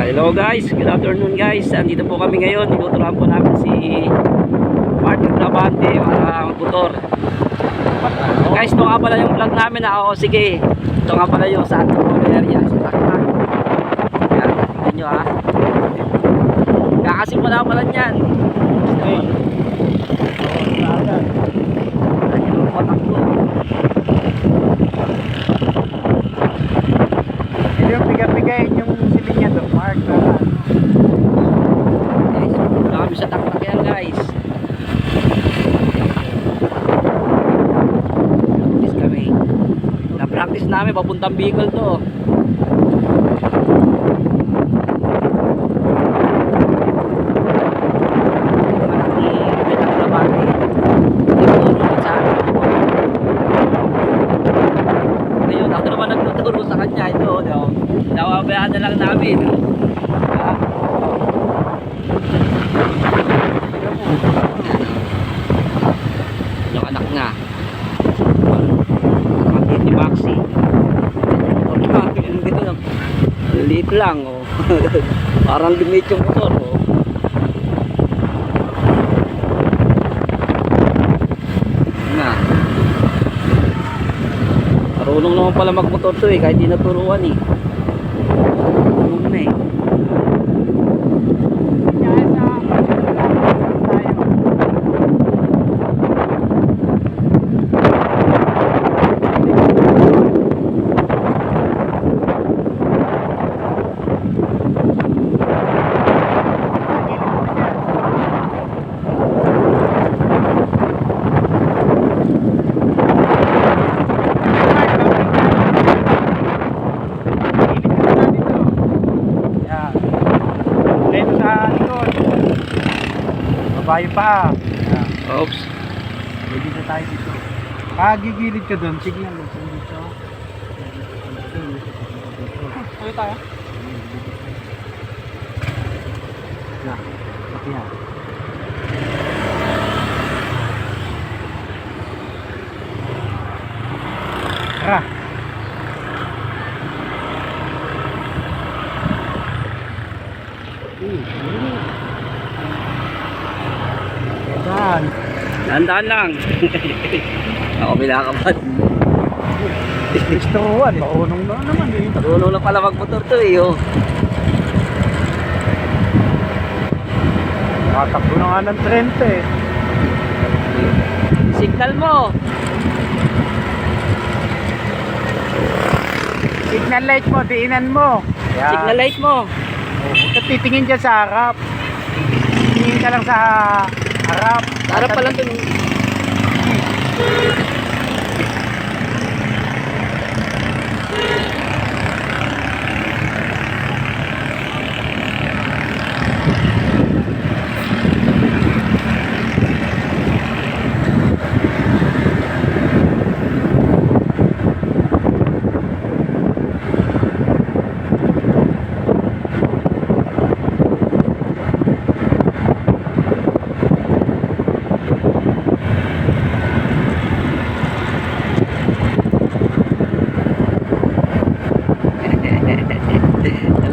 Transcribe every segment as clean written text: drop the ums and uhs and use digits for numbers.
Hello guys, good afternoon guys. Andito po kami ngayon. Tinuturuan po namin si Martin Trabante para magmotor. Guys, ito nga pala yung vlog namin na. Oo, sige. Ito nga pala yung sa Antipolo area. Sa Taktak. Yan, tingnan nyo ha. Kakasimula pala yan. Okay. Ayan yung kotak ko. Yung bigay-bigayin yung silin niya doon, Mark. Guys, punta kami sa Taktak yan guys. Practice kami. Na-practice namin, papuntang Bicol to. Ngayon, ako naman nagtuturo sa kanya ito. Nawabayaan na lang namin. Yung anak nga. Kapatid ni Maxi. Liit lang. Oh. Parang limit yung motor. Oh. Nga. Marunong naman pala magmotor to eh. Kahit di naturuan eh. Marunong na eh. Babayo pa. Oops. Pwede na tayo dito. Gigilid ka doon. Sige lang. Dito. Ano tayo? Na. Pati yan. Tara. Dahan-dahan lang. Ako binakapat. Gustuhan. Marunong na naman eh. Marunong na pala magmotor to eh. Oh. Matakbo na nga ng 30 eh. Signal mo. Signal light mo, diinan mo. Yan. Signal light mo. Huwag titingin dyan sa harap. Tingin ka lang sa harap. Harap pa lang dun.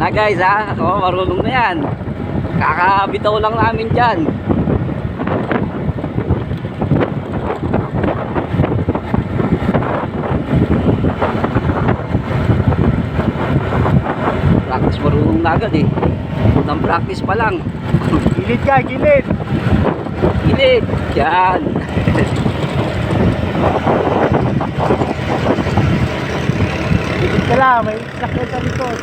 Na guys ha, oh, marunong na yan. Kakabitaw lang namin dyan. Practice marunong na agad eh. Unang practice pa lang. Gilid ka, gilid. Gilid, yan. Gilid ka lang, may sakit sa likod.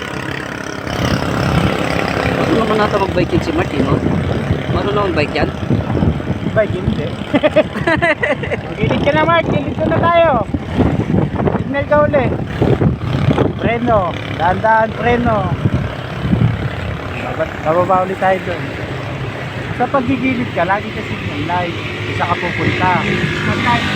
Ano naman nata mag-bike yun si Martin, no? Marunong mag-bike yan? Bike, hindi. Gilid ka na, Mark. Gilid ka na tayo. Signal ka uli. Preno. Dahan-dahan preno. Bababa ulit tayo doon. Sa paggigilid ka, lagi ka signal light. Isa ka pupunta. Signal light.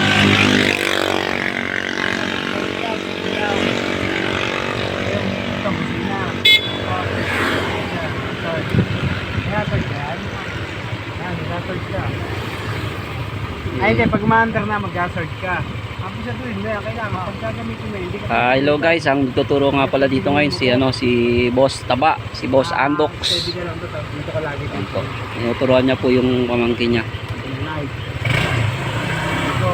Ay, hindi. Pag ma-under na, mag-hazard ka. Ako sa tuwin mo yan, kailangan pag gagamitin mo, hindi ka... Hello guys, ang tuturo nga pala dito ngayon si Boss Taba, si Boss Andox. Pwede ka lang to, dito ka lagi dito. Tinuturuan niya po yung pamangkin niya. Nice. Dito.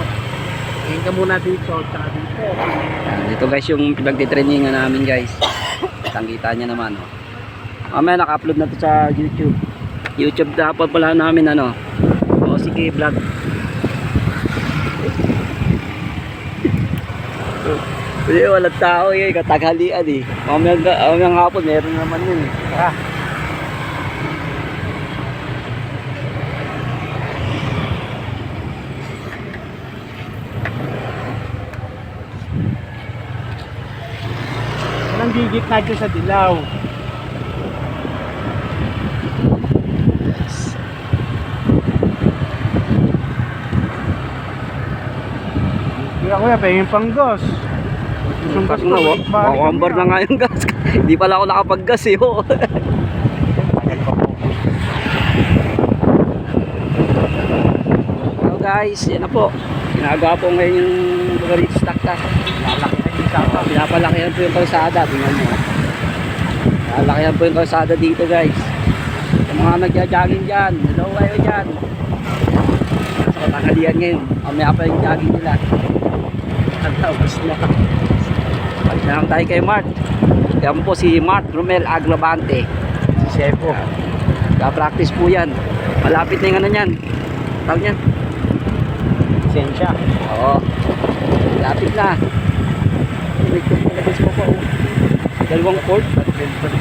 Tingin ka muna dito, tsaka dito. Dito guys yung pinagtitrainingan namin guys. Tangkita niya naman. Oh. Mamaya naka-upload na to sa YouTube. YouTube dapat pala namin ano. O sige vlog. Hindi walang tao eh, kataghalian eh. Mamayang hapon meron naman yun eh. Ah. Walang gigit na dyan sa dilaw. Kaya kuya, pahingin pang gas. Gusto Kaso na, makambar na nga yung gas. Hindi pala ako nakapag-gas eh. Oh. Hello guys, yan na po. Ginagawa po ngayon yung lugar dito sa Taktak. Pinapalakihan po yung kalsada. Tingnan mo. Pinapalakihan po yung kalsada dito guys. Yung mga nagja-jogging dyan. Hello kayo dyan. Sa tanghalian ngayon. Mamaya pa yung jogging nila. Tapos na. Pagsanang tayo kay Mark. Yan po si Mark Romel Agravante. Si Sebo. Ka-practice po yan. Malapit na yung ano yan. Tawag yan. Sensya. Oo. Malapit na. Nagpapalabas ko po. Dalawang court. Badminton.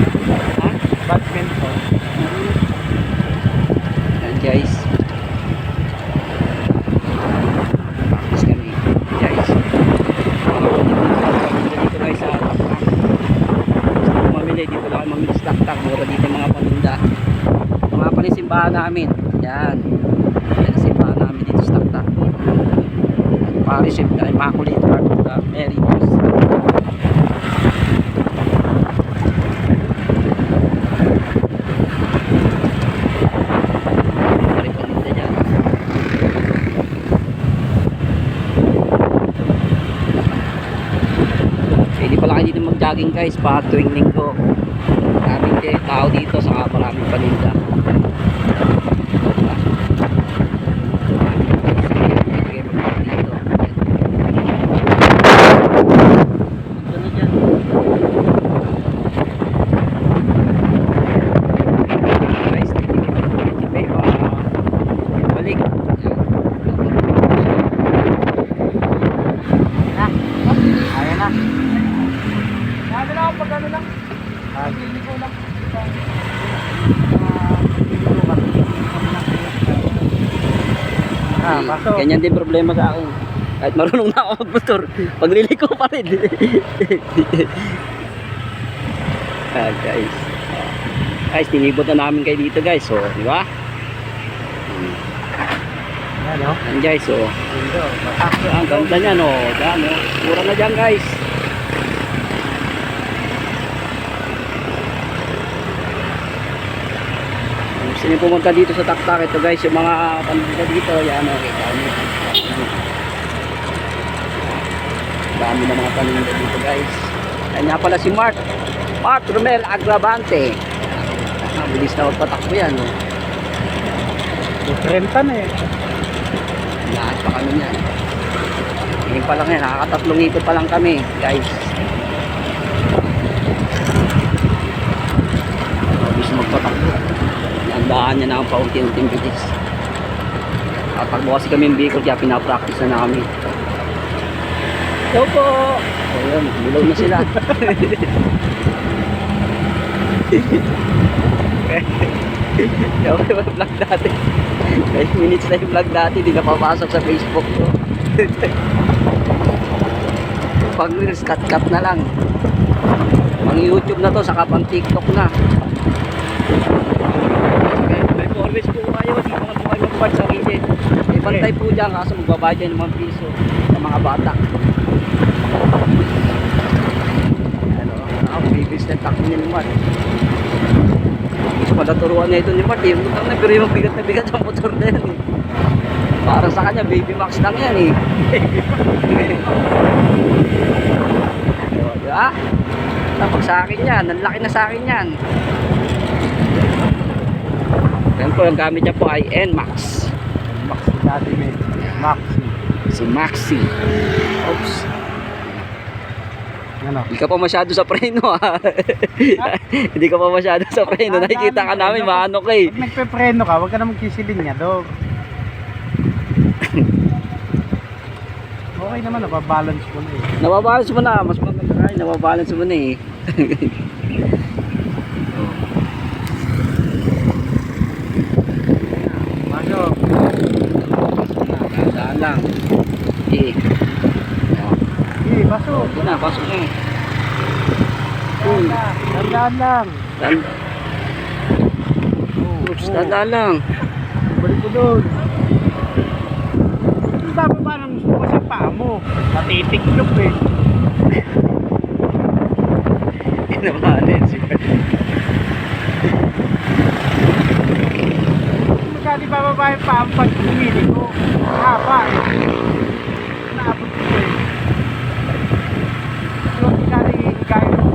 Ha? Badminton. Yan guys. Practice kami. Guys. Dito guys sa Taktak. Gusto ko mamili. Dito lang kayo mamili sa Taktak. Mura dito yung mga paninda. Mga panisimbahan namin. Yan. Yan ang simbahan namin dito sa Taktak. Parish of the Immaculate Heart of the Mary Rose. Mariponita dyan. Pwede pala kayo dito mag-jogging guys pa tuwing linggo. Maraming tao dito saka maraming paninda. Ayan na. Sabi lang pag ano lang. Hindi ko lang. Pasok. Ganyan din problema sa akin. Kahit marunong na ako magmotor, pagliliko pa rin. Guys. Guys, tinibot na namin kayo dito guys. So, di ba? Ayan o. Yan guys, so. Lindo. Ang ganda niya, no. Diyan, no. Mura na dyan guys. Gusto niyo pumunta dito sa Taktak. Ito guys, yung mga paninda dito. Yan, okay. Dami na mga paninda dito guys. Yan nga pala si Mark Romel Agravante. Bilis na magpatakbo yan, no. Renta na eh. Lahat pa kami niyan. Tingin pa lang yan, nakakatatlong ikot pa lang kami guys. Mabilis magpatakbo. Nandahan niya na ang paunti-unting bilis. Tatakbo kasi kami yung Bicol kaya pinapractice na namin. Hello po! Ayun, bulaw na sila. Okay, vlog dati. 5 minutes na yung vlog dati, di na papasok sa Facebook ko. Pag reels, cut na lang. Pang YouTube na to, saka pang TikTok na. May always po kayo, di mga po kayo mag-watch sa gilid. May bantay po dyan, kaso magbabayad ng mga piso sa mga bata. Ano, ako, bibis na takbo niya naman. Gusto pala turuan na ito ni Mart, yung utang na, pero yung bigat na bigat ang motor na yan. Para sa kanya, baby max lang yan eh. O, diba? Tapos sa akin yan, ang laki na sa akin yan. Yan po, ang gamit niya po ay NMAX. Maxi dati may. Maxi. Si Maxi. Oops. Ano? Hindi ka pa masyado sa preno ha. Hindi ka pa masyado sa preno. Nakikita ka namin, maano ka eh. Pag nagpe-preno ka, huwag ka na magkisiling niya, dog. Okay naman, nababalance mo na eh. Nababalance mo na. Mas maganda ka, nababalance mo na eh. Pasok. Daan lang. Eh. Eh, pasok. Ito na, pasok na eh. Tandaan lang. Oops, tandaan lang. Balik ko doon. Ang bababa ng gusto ko sa paa mo. Natitiklop eh. Inabalance. Magkali bababa yung paa mo pag humili ko. Haba eh. Naabot ko eh. So, magkali higay mo.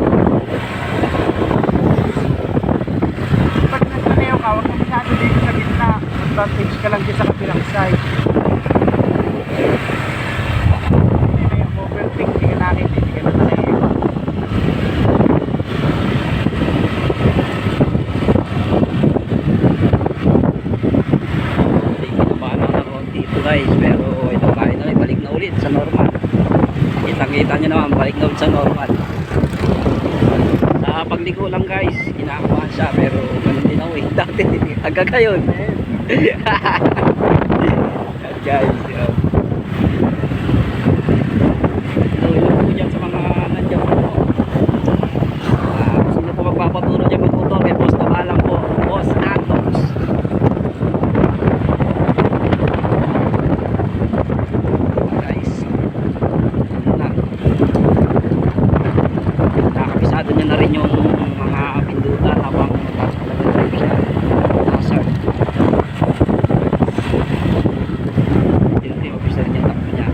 Pag nagtanayaw ka, huwag mo masyado dito sa gitna. Advantage ka lang dyan sa kabilang side. Hindi yung overthink, hindi ka nakita, hindi ka natanayaw. Pinabahan ako ng konti ito guys. Pero ito kain na balik na ulit sa normal. Kitang-kita nyo naman, balik na ulit sa normal. Sa pagligo lang guys, kinakabahan siya. Pero ganun din ako eh. Dati, hanggang ngayon. Guys, tulong po dyan sa mga nandiyan po. Sino po magpapaturo dyan magmotor? Kay Boss Tabalang po. Boss Antox. Guys, yun lang. Nakakabisado niya na rin yung mga pindutan habang nagpapalagay siya. Hazard. Officer niya, takbo niya.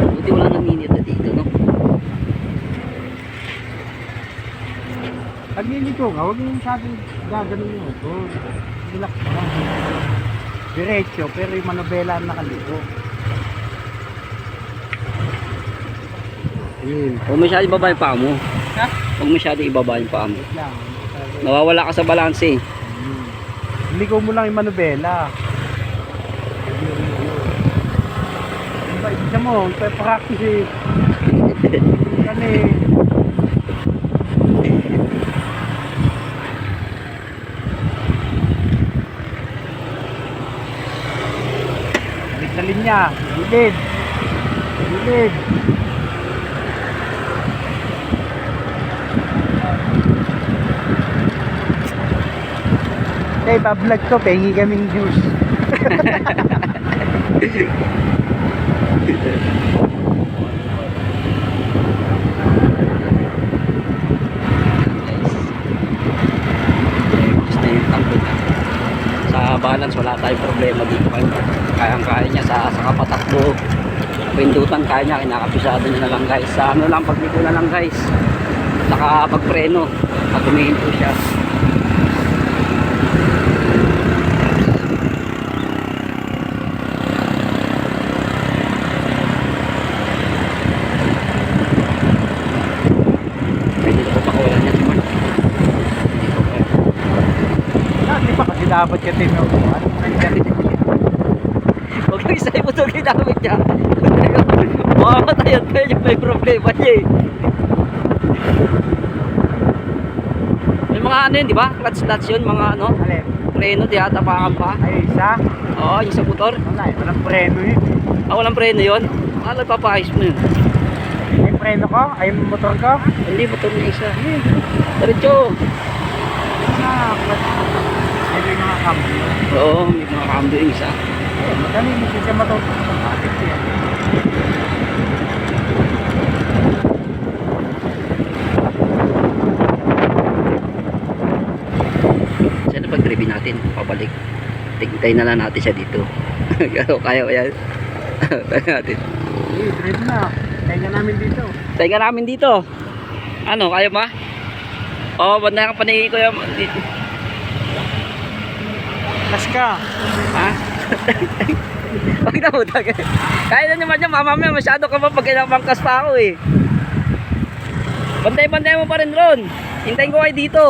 Buti wala nang minute na dito, no? Pag nilito ka, huwag mo masyadong gaganon yung motor. Relax ka lang. Diretso, pero yung manobela ang nakalito. Yun. Huwag masyado ibaba yung paa mo. Ha? Huwag masyado ibaba yung paa mo. Wait lang. Nawawala ka sa balance eh. Ligaw mo lang yung manobela. Diba, isa mo, practice eh. Yan eh. Balik na linya. Gilid. Gilid. Eh, pa-vlog to, pengi kaming juice. Gusto yung tangko niya. Sa balance wala tayong problema dito. Kayang-kaya niya sa kapatakbo. Pindutan kaya niya, kinakapisado niya na lang guys. Sa ano lang, pagliko na lang guys. Saka pagpreno. Pag humihinto siya. Pwede na po pakawalan niya si Mark. Di ba kasi dapat ka tinutuan? Huwag mo isa mo ito ginamit niya. Makamatay at kaya may problema niya eh. May mga ano yun, di ba? Clutch yun, mga ano. Alin? Preno, di ata tapakan pa. Ay, isa? Oo, yung sa motor. Wala eh, walang preno yun. Ah, walang preno yun. Ah, nagpapahis mo yun. preno ko? Ay, motor ko? Hindi, motor na isa. Diretso. Ah, may mga cambio. Oo, may mga cambio yung isa. Madali, hindi siya matuto. Bakit yan? Saan na pag-drive natin? Pabalik. Tigtay na lang natin siya dito. Kaya ba yan? Kaya natin. Drive na. Kaya namin dito. Tayo ka namin dito. Ano, kaya ba? Oo, ba't na kang paningin ko yung... Kas ka. Ha? Huwag na mo, kaya na naman yan, mamamaya masyado ka pa pag kinapangkas pa ako eh. Bantay-bantay mo pa rin ron. Hintayin ko kayo dito.